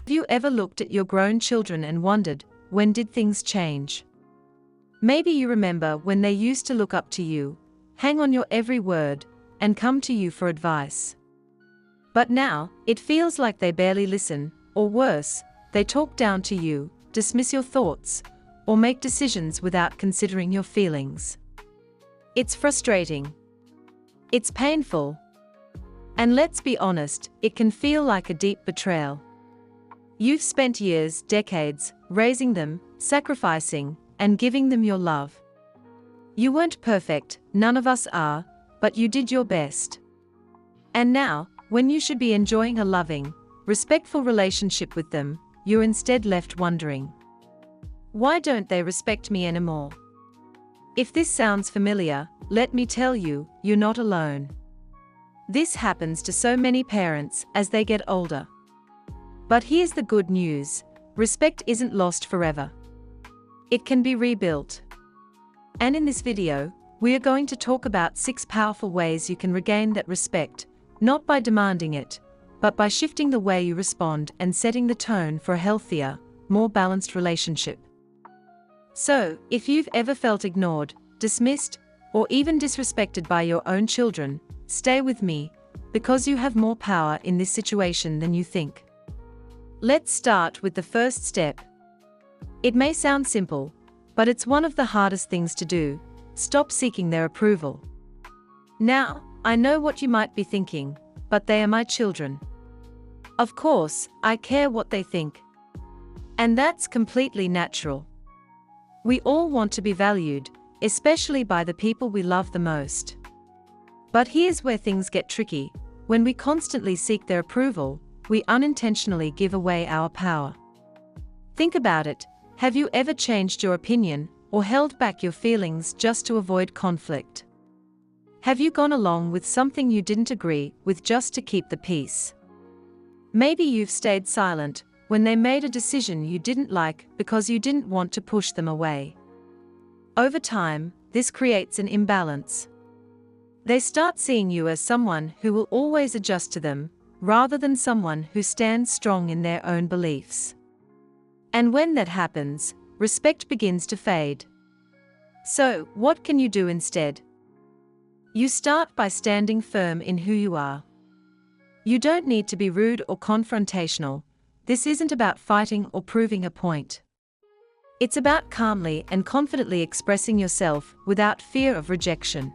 Have you ever looked at your grown children and wondered, when did things change? Maybe you remember when they used to look up to you, hang on your every word, and come to you for advice. But now, it feels like they barely listen, or worse, they talk down to you, dismiss your thoughts, or make decisions without considering your feelings. It's frustrating. It's painful. And let's be honest, it can feel like a deep betrayal. You've spent years, decades, raising them, sacrificing, and giving them your love. You weren't perfect, none of us are, but you did your best. And now, when you should be enjoying a loving, respectful relationship with them, you're instead left wondering, why don't they respect me anymore? If this sounds familiar, let me tell you, you're not alone. This happens to so many parents as they get older. But here's the good news, respect isn't lost forever. It can be rebuilt. And in this video, we are going to talk about 6 powerful ways you can regain that respect, not by demanding it, but by shifting the way you respond and setting the tone for a healthier, more balanced relationship. So, if you've ever felt ignored, dismissed, or even disrespected by your own children, stay with me, because you have more power in this situation than you think. Let's start with the first step. It may sound simple, but it's one of the hardest things to do. Stop seeking their approval. Now, I know what you might be thinking, but they are my children. Of course, I care what they think. And that's completely natural. We all want to be valued, especially by the people we love the most. But here's where things get tricky. When we constantly seek their approval, we unintentionally give away our power. Think about it. Have you ever changed your opinion or held back your feelings just to avoid conflict? Have you gone along with something you didn't agree with just to keep the peace? Maybe you've stayed silent when they made a decision you didn't like because you didn't want to push them away. Over time, this creates an imbalance. They start seeing you as someone who will always adjust to them, rather than someone who stands strong in their own beliefs. And when that happens, respect begins to fade. So, what can you do instead? You start by standing firm in who you are. You don't need to be rude or confrontational. This isn't about fighting or proving a point. It's about calmly and confidently expressing yourself without fear of rejection.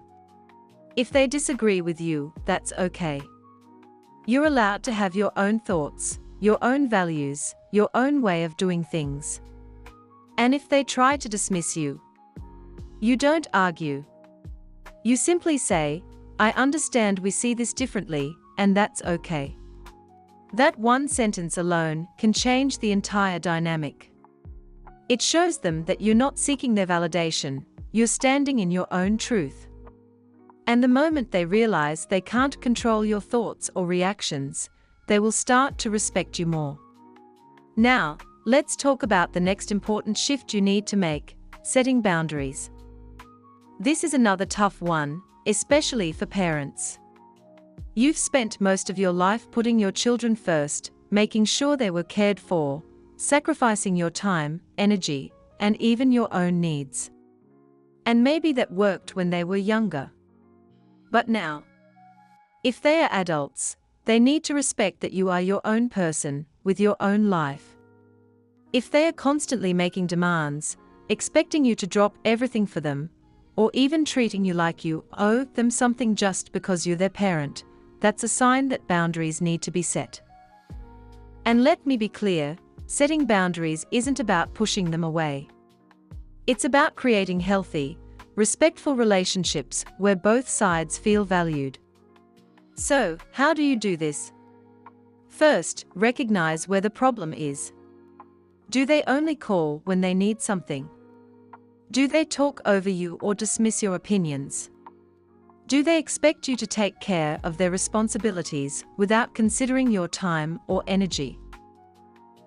If they disagree with you, that's okay. You're allowed to have your own thoughts, your own values, your own way of doing things. And if they try to dismiss you, you don't argue. You simply say, I understand we see this differently, and that's okay. That one sentence alone can change the entire dynamic. It shows them that you're not seeking their validation, you're standing in your own truth. And the moment they realize they can't control your thoughts or reactions, they will start to respect you more. Now, let's talk about the next important shift you need to make, setting boundaries. This is another tough one, especially for parents. You've spent most of your life putting your children first, making sure they were cared for, sacrificing your time, energy, and even your own needs. And maybe that worked when they were younger. But now, if they are adults, they need to respect that you are your own person, with your own life. If they are constantly making demands, expecting you to drop everything for them, or even treating you like you owe them something just because you're their parent, that's a sign that boundaries need to be set. And let me be clear, setting boundaries isn't about pushing them away. It's about creating healthy, respectful relationships where both sides feel valued. So, how do you do this? First, recognize where the problem is. Do they only call when they need something? Do they talk over you or dismiss your opinions? Do they expect you to take care of their responsibilities without considering your time or energy?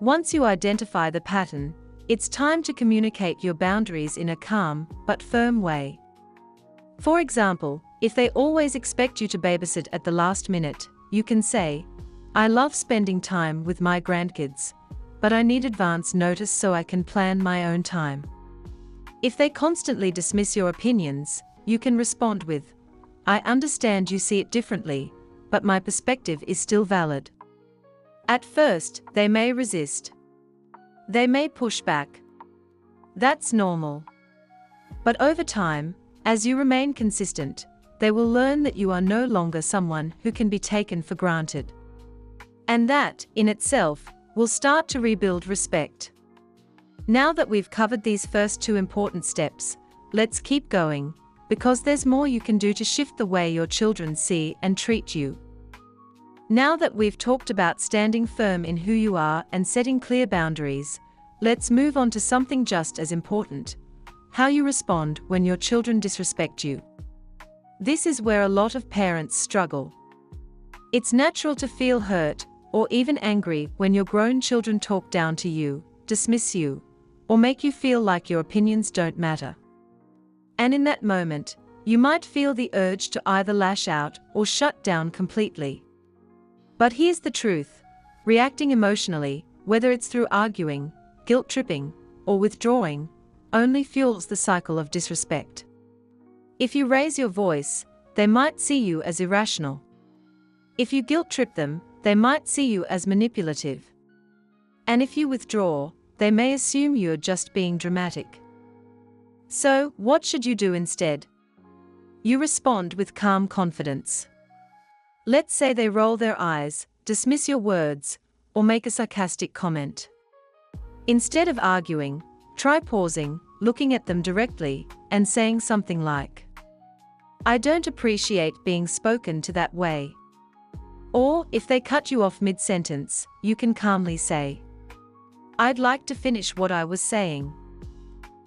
Once you identify the pattern, it's time to communicate your boundaries in a calm but firm way. For example, if they always expect you to babysit at the last minute, you can say, I love spending time with my grandkids, but I need advance notice so I can plan my own time. If they constantly dismiss your opinions, you can respond with, I understand you see it differently, but my perspective is still valid. At first, they may resist. They may push back. That's normal. But over time, as you remain consistent, they will learn that you are no longer someone who can be taken for granted. And that, in itself, will start to rebuild respect. Now that we've covered these first two important steps, let's keep going, because there's more you can do to shift the way your children see and treat you. Now that we've talked about standing firm in who you are and setting clear boundaries, let's move on to something just as important: how you respond when your children disrespect you. This is where a lot of parents struggle. It's natural to feel hurt or even angry when your grown children talk down to you, dismiss you, or make you feel like your opinions don't matter. And in that moment, you might feel the urge to either lash out or shut down completely. But here's the truth: reacting emotionally, whether it's through arguing, guilt-tripping, or withdrawing, only fuels the cycle of disrespect. If you raise your voice, they might see you as irrational. If you guilt-trip them, they might see you as manipulative. And if you withdraw, they may assume you're just being dramatic. So, what should you do instead? You respond with calm confidence. Let's say they roll their eyes, dismiss your words, or make a sarcastic comment. Instead of arguing, try pausing, looking at them directly, and saying something like, I don't appreciate being spoken to that way. Or, if they cut you off mid-sentence, you can calmly say, I'd like to finish what I was saying.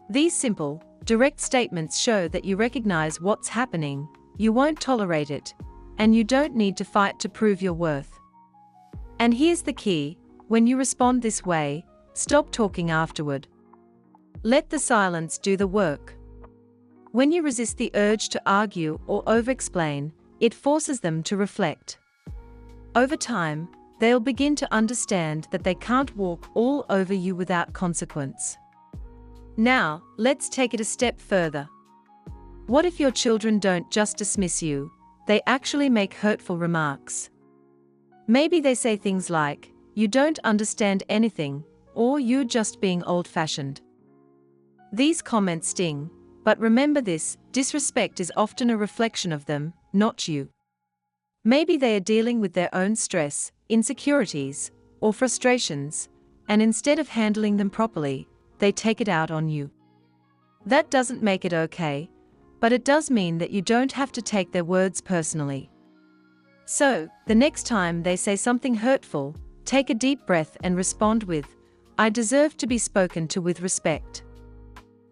These simple, direct statements show that you recognize what's happening, you won't tolerate it, and you don't need to fight to prove your worth. And here's the key: when you respond this way, stop talking afterward. Let the silence do the work. When you resist the urge to argue or over-explain, it forces them to reflect. Over time, they'll begin to understand that they can't walk all over you without consequence. Now, let's take it a step further. What if your children don't just dismiss you, they actually make hurtful remarks? Maybe they say things like, you don't understand anything, or you're just being old-fashioned. These comments sting, but remember this: disrespect is often a reflection of them, not you. Maybe they are dealing with their own stress, insecurities, or frustrations, and instead of handling them properly, they take it out on you. That doesn't make it okay, but it does mean that you don't have to take their words personally. So, the next time they say something hurtful, take a deep breath and respond with, I deserve to be spoken to with respect.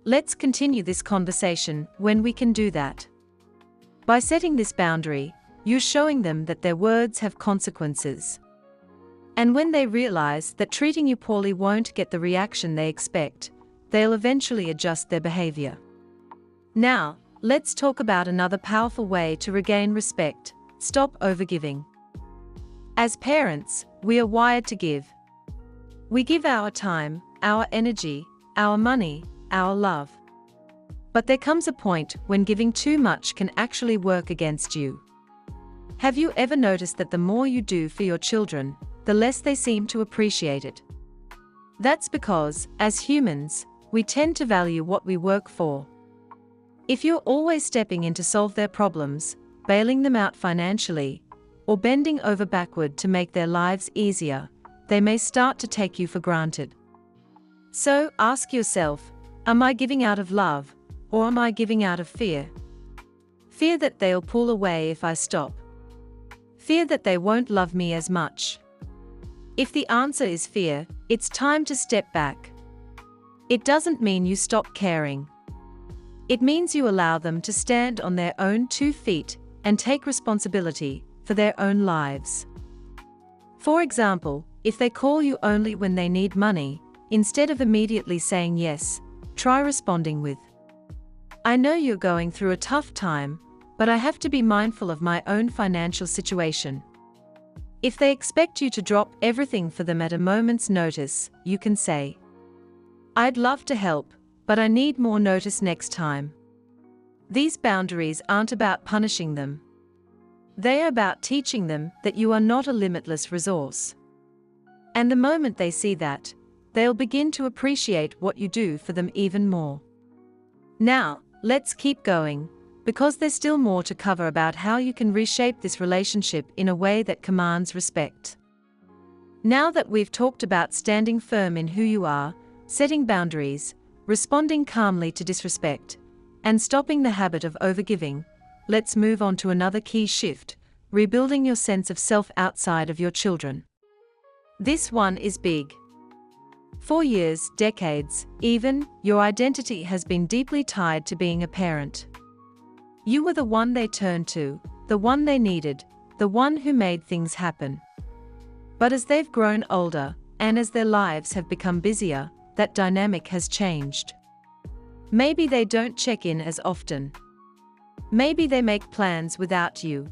Let's continue this conversation when we can do that. By setting this boundary, you're showing them that their words have consequences. And when they realize that treating you poorly won't get the reaction they expect, they'll eventually adjust their behavior. Now, let's talk about another powerful way to regain respect: stop overgiving. As parents, we are wired to give. We give our time, our energy, our money, our love. But there comes a point when giving too much can actually work against you. Have you ever noticed that the more you do for your children, the less they seem to appreciate it? That's because, as humans, we tend to value what we work for. If you're always stepping in to solve their problems, bailing them out financially, or bending over backward to make their lives easier, they may start to take you for granted. So, ask yourself, am I giving out of love, or am I giving out of fear? Fear that they'll pull away if I stop. Fear that they won't love me as much. If the answer is fear, it's time to step back. It doesn't mean you stop caring. It means you allow them to stand on their own 2 feet and take responsibility for their own lives. For example, if they call you only when they need money, instead of immediately saying yes, try responding with, I know you're going through a tough time, but I have to be mindful of my own financial situation. If they expect you to drop everything for them at a moment's notice, you can say, "I'd love to help, but I need more notice next time." These boundaries aren't about punishing them. They are about teaching them that you are not a limitless resource. And the moment they see that, they'll begin to appreciate what you do for them even more. Now, let's keep going, because there's still more to cover about how you can reshape this relationship in a way that commands respect. Now that we've talked about standing firm in who you are, setting boundaries, responding calmly to disrespect, and stopping the habit of overgiving, let's move on to another key shift: rebuilding your sense of self outside of your children. This one is big. For years, decades, even, your identity has been deeply tied to being a parent. You were the one they turned to, the one they needed, the one who made things happen. But as they've grown older, and as their lives have become busier, that dynamic has changed. Maybe they don't check in as often. Maybe they make plans without you.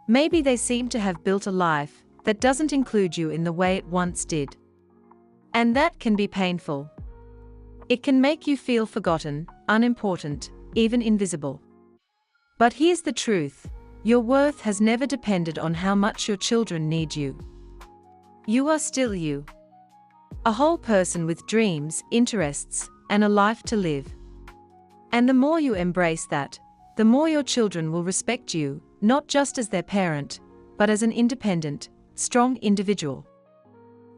Maybe they seem to have built a life that doesn't include you in the way it once did. And that can be painful. It can make you feel forgotten, unimportant, even invisible. But here's the truth: your worth has never depended on how much your children need you. You are still you. A whole person with dreams, interests, and a life to live. And the more you embrace that, the more your children will respect you, not just as their parent, but as an independent, strong individual.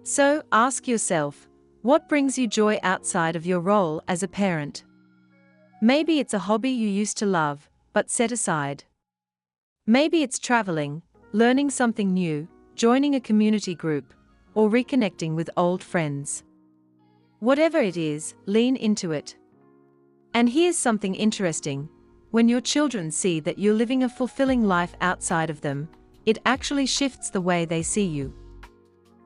So, ask yourself, what brings you joy outside of your role as a parent? Maybe it's a hobby you used to love, but set aside. Maybe it's traveling, learning something new, joining a community group, or reconnecting with old friends. Whatever it is, lean into it. And here's something interesting: when your children see that you're living a fulfilling life outside of them, it actually shifts the way they see you.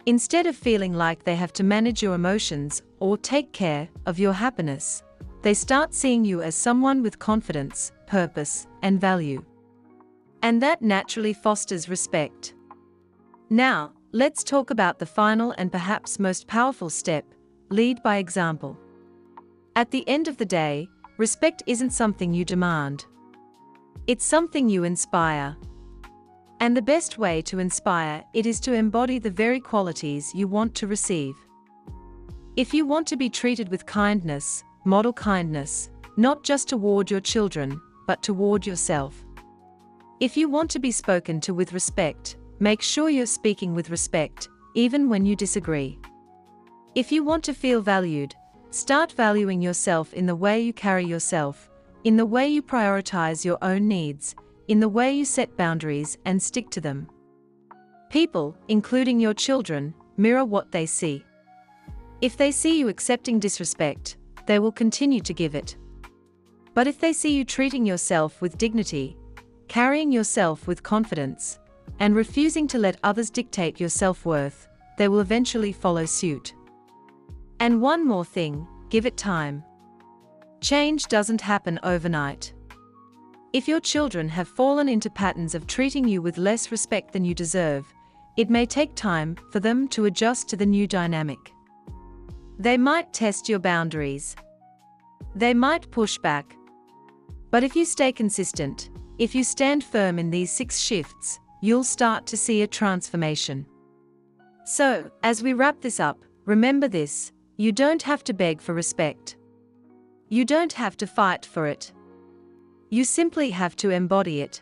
Instead of feeling like they have to manage your emotions or take care of your happiness, they start seeing you as someone with confidence, purpose, and value. And that naturally fosters respect. Now, let's talk about the final and perhaps most powerful step: lead by example. At the end of the day, respect isn't something you demand. It's something you inspire. And the best way to inspire it is to embody the very qualities you want to receive. If you want to be treated with kindness, model kindness, not just toward your children, but toward yourself. If you want to be spoken to with respect, make sure you're speaking with respect, even when you disagree. If you want to feel valued, start valuing yourself in the way you carry yourself, in the way you prioritize your own needs, in the way you set boundaries and stick to them. People, including your children, mirror what they see. If they see you accepting disrespect, they will continue to give it. But if they see you treating yourself with dignity, carrying yourself with confidence, and refusing to let others dictate your self-worth, they will eventually follow suit. And one more thing: give it time. Change doesn't happen overnight. If your children have fallen into patterns of treating you with less respect than you deserve, it may take time for them to adjust to the new dynamic. They might test your boundaries. They might push back. But if you stay consistent, if you stand firm in these 6 shifts, you'll start to see a transformation. So, as we wrap this up, remember this: you don't have to beg for respect. You don't have to fight for it. You simply have to embody it.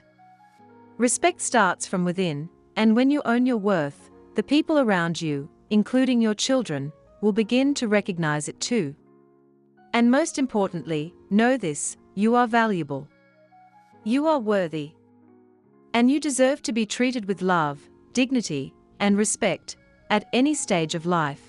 Respect starts from within, and when you own your worth, the people around you, including your children, will begin to recognize it too. And most importantly, know this: you are valuable. You are worthy. And you deserve to be treated with love, dignity, and respect at any stage of life.